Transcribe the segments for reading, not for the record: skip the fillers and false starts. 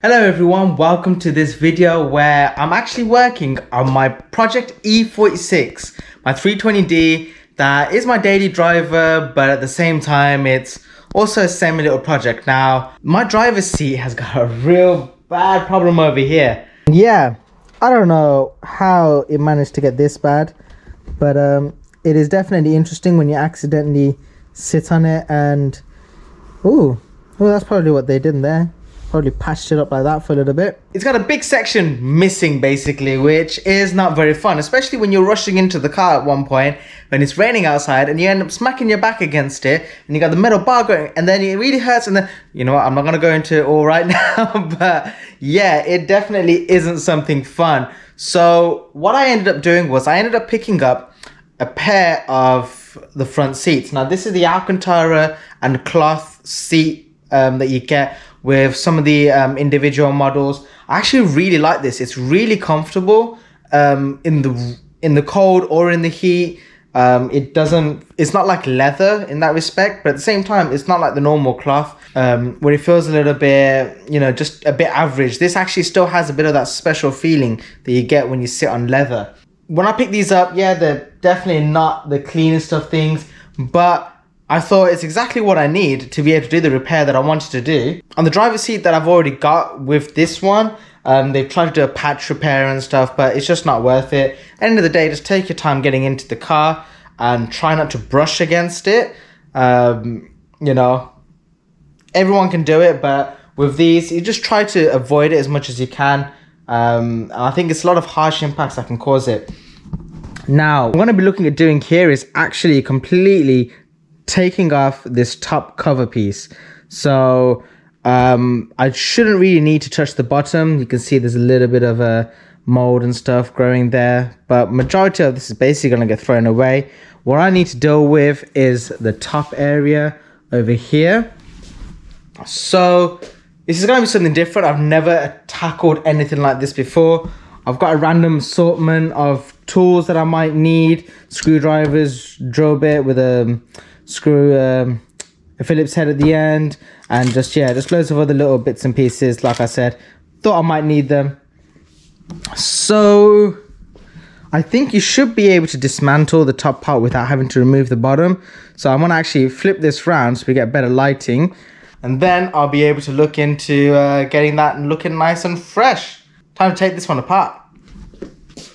Hello everyone, welcome to this video where I'm actually working on my project E46, my 320D. That is my daily driver, but at the same time it's also a semi little project. Now my driver's seat has got a real bad problem over here. Yeah, I don't know how it managed to get this bad, but it is definitely interesting when you accidentally sit on it and ooh, well, that's probably what they did in there. Probably patched it up like that for a little bit. It's got a big section missing basically, which is not very fun, especially when you're rushing into the car at one point when it's raining outside and you end up smacking your back against it and you got the metal bar going and then it really hurts. And then, you know what, I'm not going to go into it all right now, but yeah, it definitely isn't something fun. So what I ended up doing was I ended up picking up a pair of the front seats. Now this is the Alcantara and cloth seat that you get with some of the individual models. I actually really like this. It's really comfortable in the cold or in the heat. It's not like leather in that respect, but at the same time it's not like the normal cloth where it feels a little bit, you know, just a bit average. This actually still has a bit of that special feeling that you get when you sit on leather. When I picked these up, yeah, they're definitely not the cleanest of things, but I thought it's exactly what I need to be able to do the repair that I wanted to do. On the driver's seat that I've already got with this one, they've tried to do a patch repair and stuff, but it's just not worth it. At the end of the day, just take your time getting into the car and try not to brush against it. You know, everyone can do it, but with these, you just try to avoid it as much as you can. And I think it's a lot of harsh impacts that can cause it. Now, what I'm going to be looking at doing here is actually completely taking off this top cover piece. So I shouldn't really need to touch the bottom. You can see there's a little bit of a mold and stuff growing there, but majority of this is basically going to get thrown away. What I need to deal with is the top area over here. So this is going to be something different. I've never tackled anything like this before. I've got a random assortment of tools that I might need: screwdrivers, drill bit with a screw, a Phillips head at the end, and just loads of other little bits and pieces. Like I said, thought I might need them. So I think you should be able to dismantle the top part without having to remove the bottom. So I'm gonna actually flip this round so we get better lighting, and then I'll be able to look into getting that looking nice and fresh. Time to take this one apart.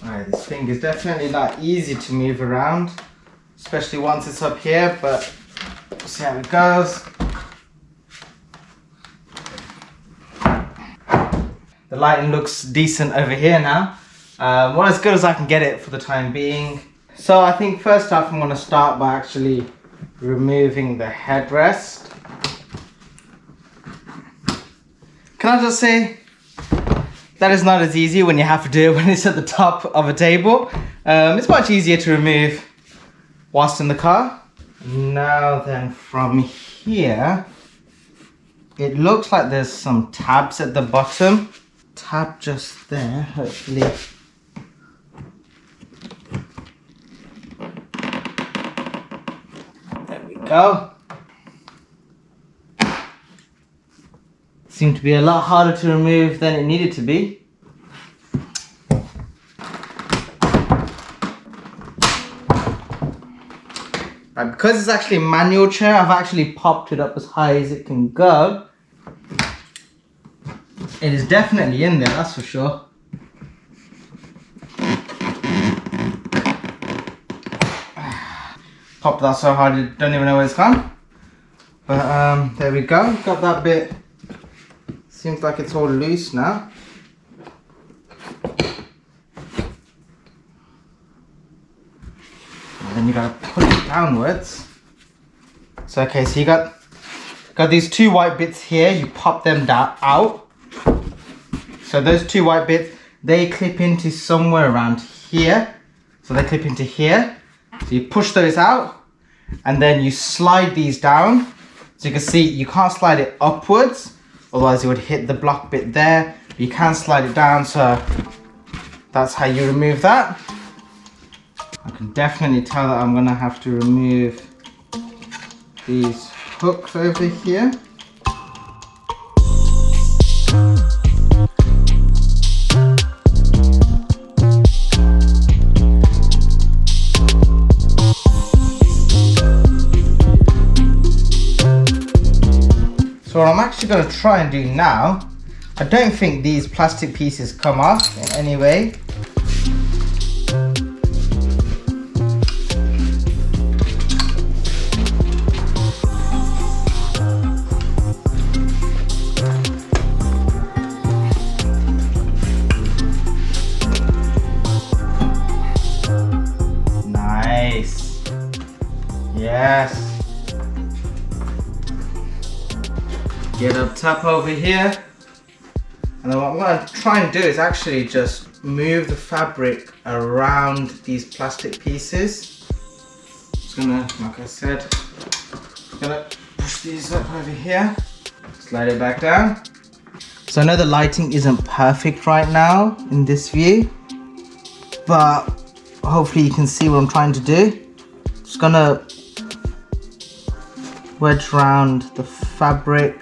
Alright, this thing is definitely not easy to move around, especially once it's up here, but we'll see how it goes. The lighting looks decent over here now. Well, as good as I can get it for the time being. So I think first off I'm going to start by actually removing the headrest. Can I just say, that is not as easy when you have to do it when it's at the top of a table. It's much easier to remove whilst in the car. Now then, from here, it looks like there's some tabs at the bottom. Tab just there, hopefully. There we go. Seemed to be a lot harder to remove than it needed to be. Right, because it's actually a manual chair, I've actually popped it up as high as it can go. It is definitely in there, that's for sure. Popped that so hard I don't even know where it's gone. But there we go, got that bit. Seems like it's all loose now. And then you gotta pull it downwards. So okay, so you got these two white bits here, you pop them out. So those two white bits, they clip into somewhere around here. So they clip into here. So you push those out and then you slide these down. So you can see you can't slide it upwards, otherwise it would hit the block bit there. You can slide it down, so that's how you remove that. I can definitely tell that I'm gonna have to remove these hooks over here. actually going to try and do now, I don't think these plastic pieces come off in any way. Nice. Yes. Get up top over here. And then what I'm going to try and do is actually just move the fabric around these plastic pieces. Just gonna, like I said, gonna push these up over here, slide it back down. So I know the lighting isn't perfect right now in this view, but hopefully you can see what I'm trying to do. Just gonna wedge around the fabric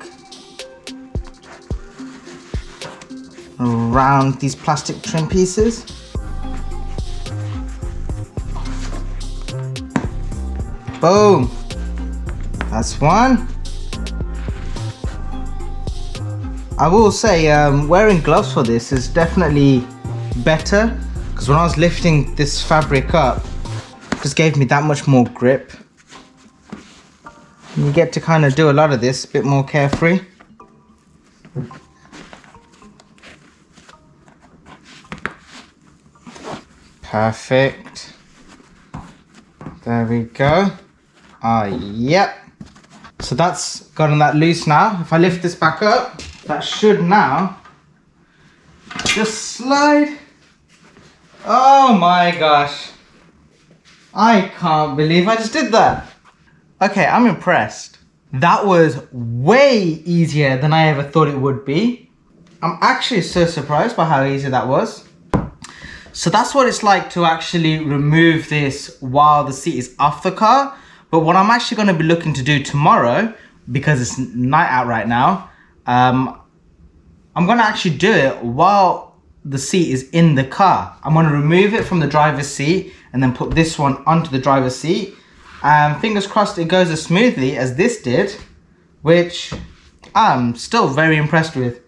around these plastic trim pieces. Boom! That's one. I will say wearing gloves for this is definitely better, because when I was lifting this fabric up, it just gave me that much more grip. And you get to kind of do a lot of this a bit more carefree. Perfect. There we go. Yep. So that's gotten that loose now. If I lift this back up, that should now just slide. Oh my gosh. I can't believe I just did that. Okay, I'm impressed. That was way easier than I ever thought it would be. I'm actually so surprised by how easy that was. So that's what it's like to actually remove this while the seat is off the car. But what I'm actually going to be looking to do tomorrow, because it's night out right now, I'm going to actually do it while the seat is in the car. I'm going to remove it from the driver's seat and then put this one onto the driver's seat. And fingers crossed it goes as smoothly as this did, which I'm still very impressed with.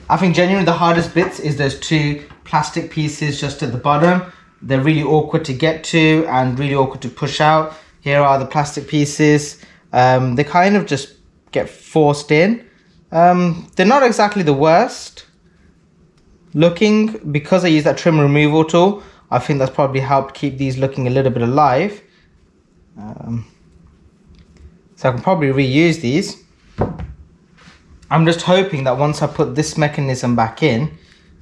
I think genuinely the hardest bits is those two plastic pieces just at the bottom. They're really awkward to get to and really awkward to push out. Here are the plastic pieces. They kind of just get forced in. They're not exactly the worst looking, because I use that trim removal tool. I think that's probably helped keep these looking a little bit alive. So I can probably reuse these. I'm just hoping that once I put this mechanism back in,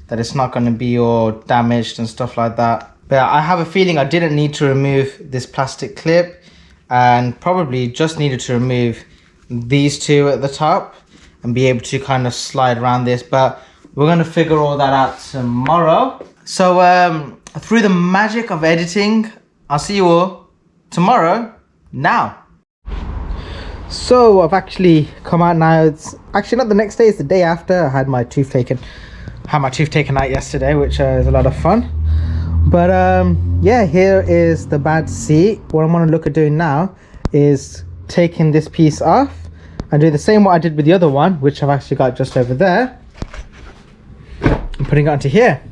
that it's not going to be all damaged and stuff like that. But I have a feeling I didn't need to remove this plastic clip, and probably just needed to remove these two at the top and be able to kind of slide around this. But we're going to figure all that out tomorrow. So through the magic of editing, I'll see you all tomorrow now. So I've actually come out now. It's actually not the next day, it's the day after. I had my tooth taken. Out yesterday, which is a lot of fun. But yeah, here is the bad seat. What I'm going to look at doing now is taking this piece off and do the same what I did with the other one, which I've actually got just over there, and putting it onto here.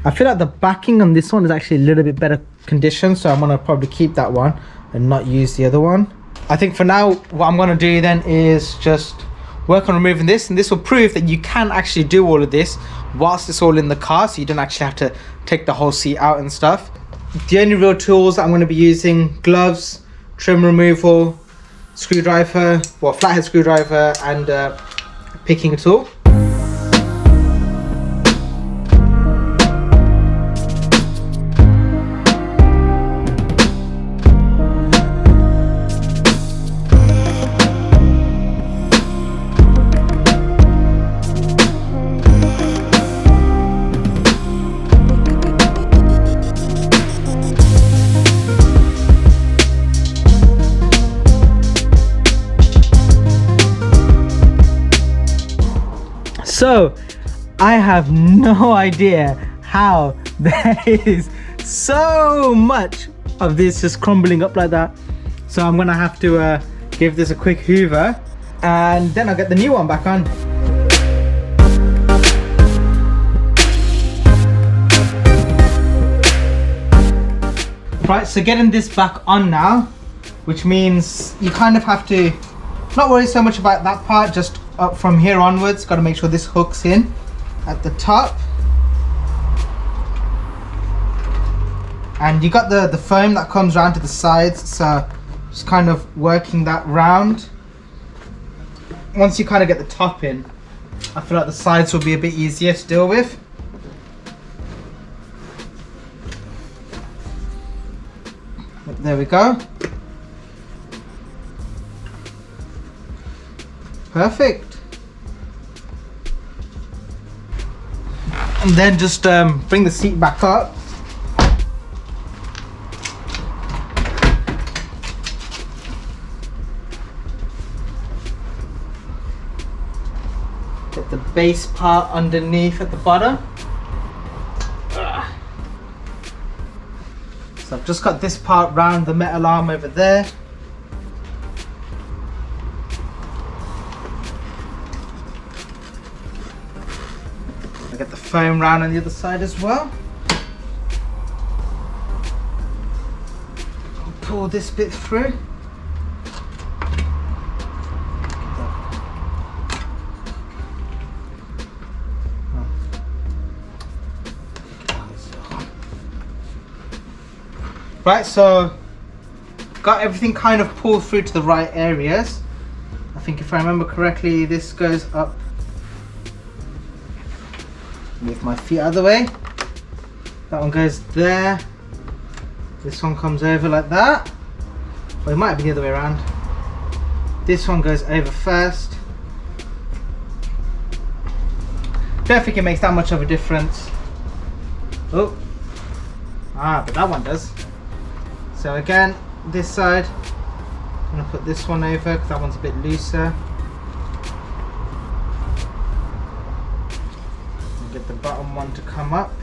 I feel like the backing on this one is actually a little bit better condition, so I'm going to probably keep that one and not use the other one. I think for now what I'm going to do then is just work on removing this, and this will prove that you can actually do all of this whilst it's all in the car, so you don't actually have to take the whole seat out and stuff. The only real tools that I'm going to be using: gloves, trim removal, screwdriver, well, flathead screwdriver, and picking tool. So I have no idea how there is so much of this just crumbling up like that. So I'm gonna have to give this a quick hoover and then I'll get the new one back on. Right, so getting this back on now, which means you kind of have to not worry so much about that part, just up from here onwards. Got to make sure this hooks in at the top. And you got the foam that comes round to the sides, so just kind of working that round. Once you kind of get the top in, I feel like the sides will be a bit easier to deal with. There we go. Perfect. And then just bring the seat back up. Get the base part underneath at the bottom. So I've just got this part round the metal arm over there. I get the foam round on the other side as well. I'll pull this bit through. Right, so got everything kind of pulled through to the right areas. I think if I remember correctly, this goes up. Move my feet out of the way. That one goes there. This one comes over like that. Well, it might be the other way around. This one goes over first. Don't think it makes that much of a difference. Oh, but that one does. So again, this side, I'm going to put this one over because that one's a bit looser. And get the bottom one to come up.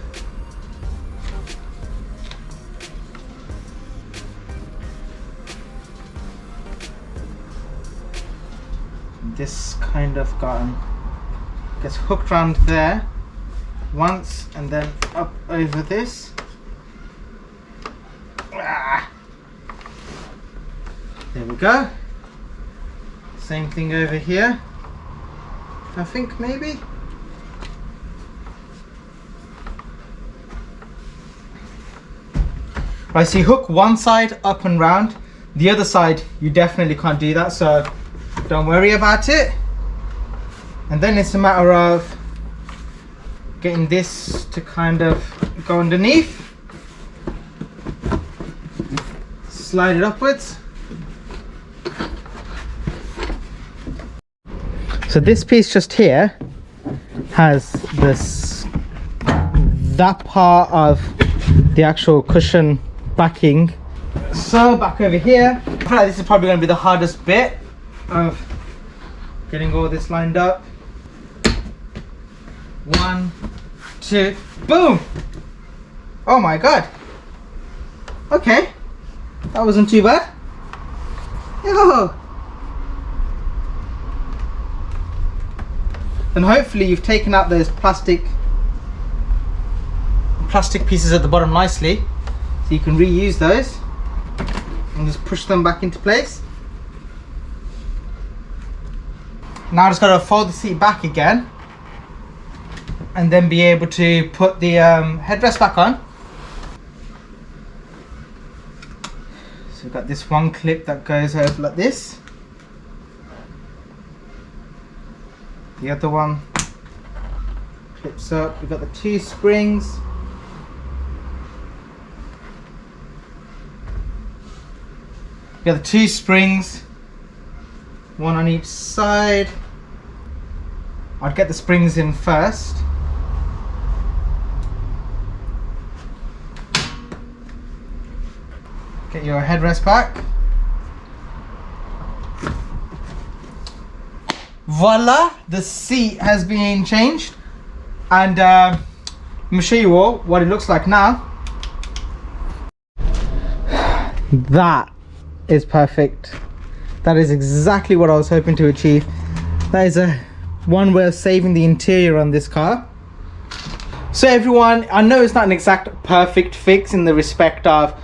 And this kind of gets hooked around there once and then up over this. There we go. Same thing over here, I think, maybe. Right, so you hook one side up and round. The other side, you definitely can't do that, so don't worry about it. And then it's a matter of getting this to kind of go underneath. Slide it upwards. So this piece just here has that part of the actual cushion backing. So back over here, I feel like this is probably going to be the hardest bit of getting all this lined up. 1, 2, boom! Oh my god. Okay, that wasn't too bad. Yo! And hopefully you've taken out those plastic pieces at the bottom nicely, so you can reuse those and just push them back into place. Now I just got to fold the seat back again and then be able to put the headrest back on. So we've got this one clip that goes over like this. The other one clips up. We've got the 2 springs. We've got the 2 springs, one on each side. I'd get the springs in first. Get your headrest back. Voila, the seat has been changed, and let me show you all what it looks like now. That is perfect. That is exactly what I was hoping to achieve. That is one way of saving the interior on this car. So everyone, I know it's not an exact perfect fix in the respect of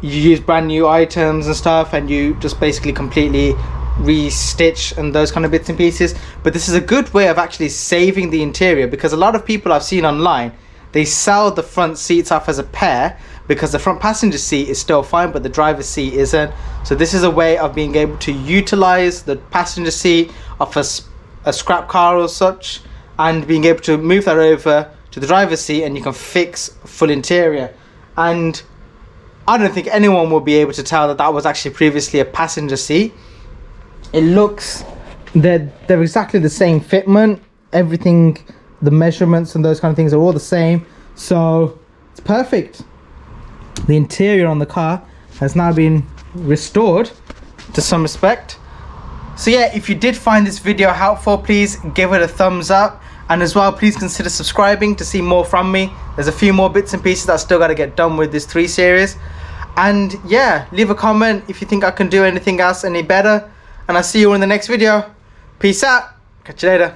you use brand new items and stuff and you just basically completely re-stitch and those kind of bits and pieces, but this is a good way of actually saving the interior, because a lot of people I've seen online, they sell the front seats off as a pair because the front passenger seat is still fine but the driver's seat isn't. So this is a way of being able to utilize the passenger seat of a scrap car or such and being able to move that over to the driver's seat, and you can fix full interior. And I don't think anyone will be able to tell that that was actually previously a passenger seat. It looks, they're exactly the same fitment, everything, the measurements and those kind of things are all the same, so it's perfect. The interior on the car has now been restored to some respect. So yeah, if you did find this video helpful, please give it a thumbs up, and as well please consider subscribing to see more from me. There's a few more bits and pieces that I still got to get done with this 3 series. And yeah, leave a comment if you think I can do anything else any better, and I'll see you in the next video. Peace out, catch you later.